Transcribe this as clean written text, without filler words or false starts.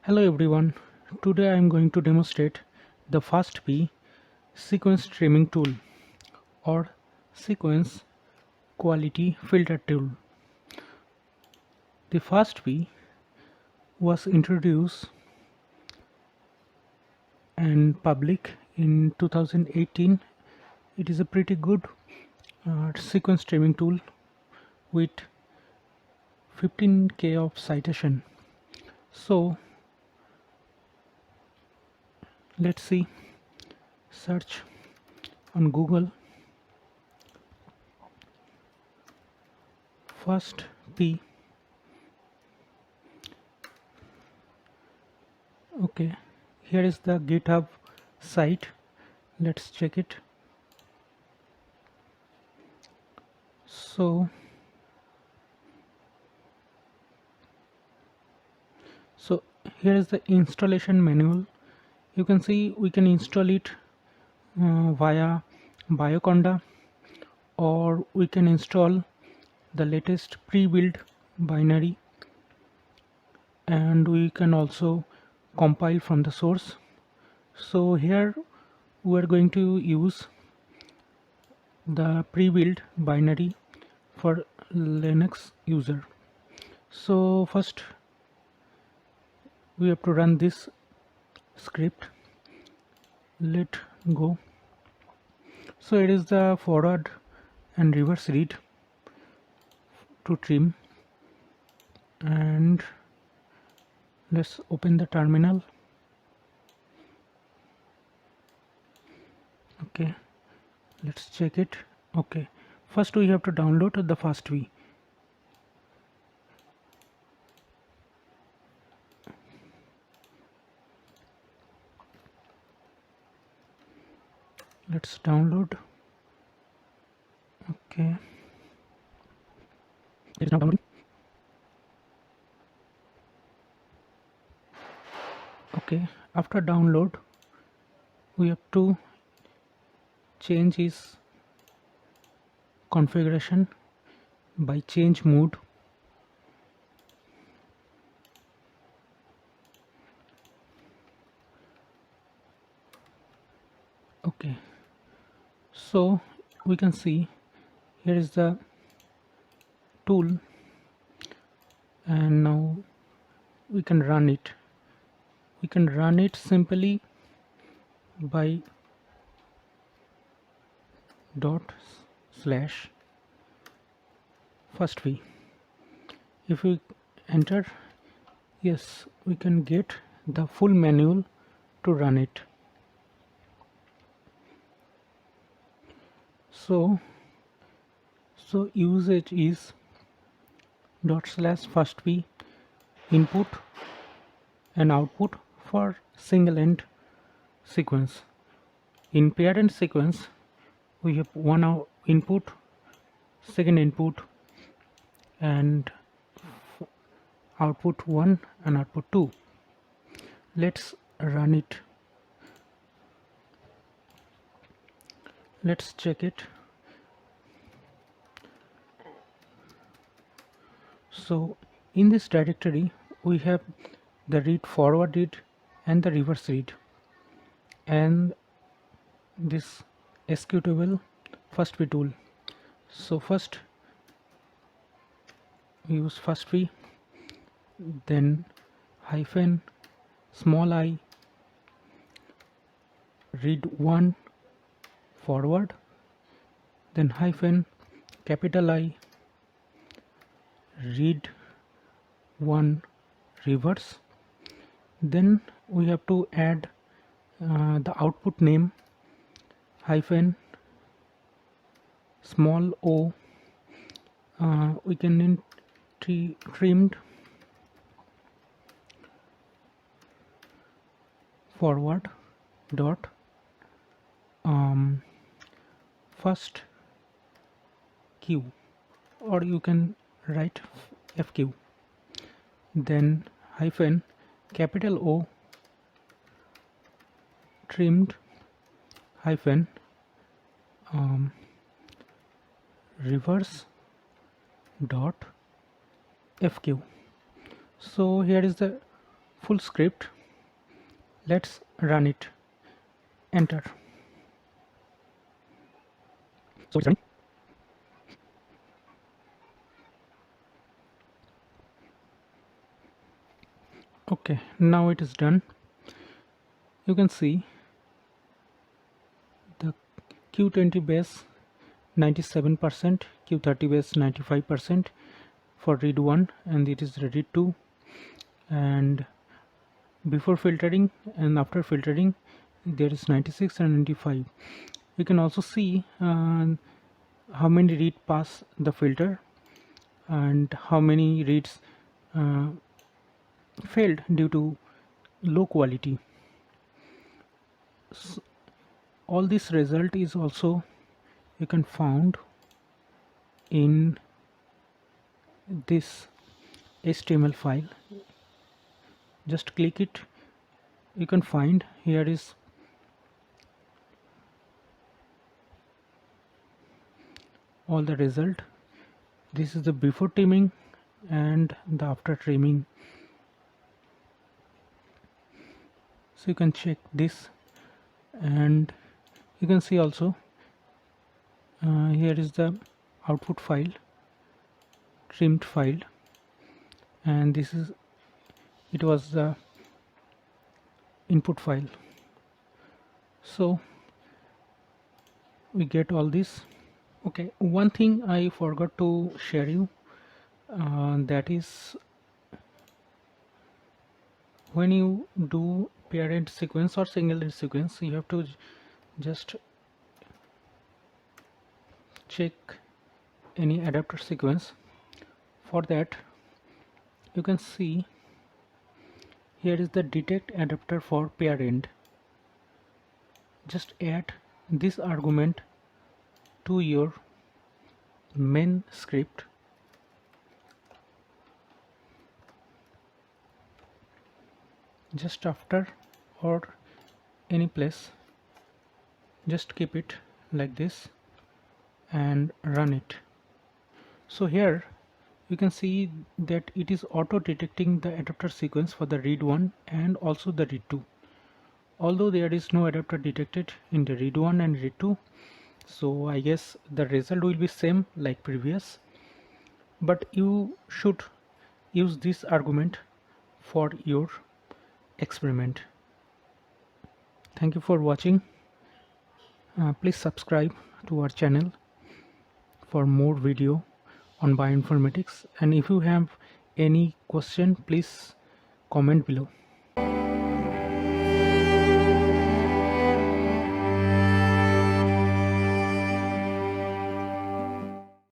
Hello everyone, today I am going to demonstrate the Fastp sequence trimming tool or sequence quality filter tool. The Fastp was introduced and public in 2018. It is a pretty good sequence trimming tool with 15k of citation. So let's see, search on Google Fastp. Okay, here is the GitHub site. Let's check it. So here is the installation manual. You can see we can install it via Bioconda, or we can install the latest pre-built binary, and we can also compile from the source. So here we are going to use the pre-built binary for Linux user. So first we have to run this script. Let go. So it is the forward and reverse read to trim, and let's open the terminal. Okay, let's check it. Okay, first we have to download the Fastp. Let's download. Okay, it is now downloading. Okay, after download we have to change its configuration by change mode. Okay, so we can see here is the tool, and now we can run it. We can run it simply by /fastp. If we enter, yes, we can get the full manual to run it. So usage is /fastp input and output for single end sequence. In parent sequence we have one input, second input, and output 1 and output 2. Let's run it. Let's check it. So in this directory we have the read forward read and the reverse read, and this executable Fastp tool. So first we use Fastp, then hyphen small I read 1 forward, then hyphen capital I read 1 reverse. Then we have to add the output name hyphen small o, we can trimmed forward dot first q, or you can write fq, then hyphen capital O trimmed hyphen reverse dot fq. So here is the full script. Let's run it. Enter. So it's running. Okay, now it is done. You can see the Q20 base 97%, Q30 base 95% for read 1, and it is read 2. And before filtering and after filtering there is 96 and 95. You can also see how many read pass the filter and how many reads failed due to low quality. So all this result is also you can found in this HTML file. Just click it, you can find here is all the result. This is the before trimming and the after trimming, so you can check this. And you can see also here is the output file, trimmed file, and this is it was the input file. So we get all this. Okay, one thing I forgot to share you, that is when you do parent sequence or single read sequence, you have to just check any adapter sequence. For that you can see here is the detect adapter for parent. Just add this argument to your main script. Just after or any place, just keep it like this and run it. So here you can see that it is auto detecting the adapter sequence for the read 1 and also the read 2, although there is no adapter detected in the read 1 and read 2. So I guess the result will be same like previous, but you should use this argument for your experiment. Thank you for watching. Please subscribe to our channel for more video on bioinformatics, and if you have any question, please comment below.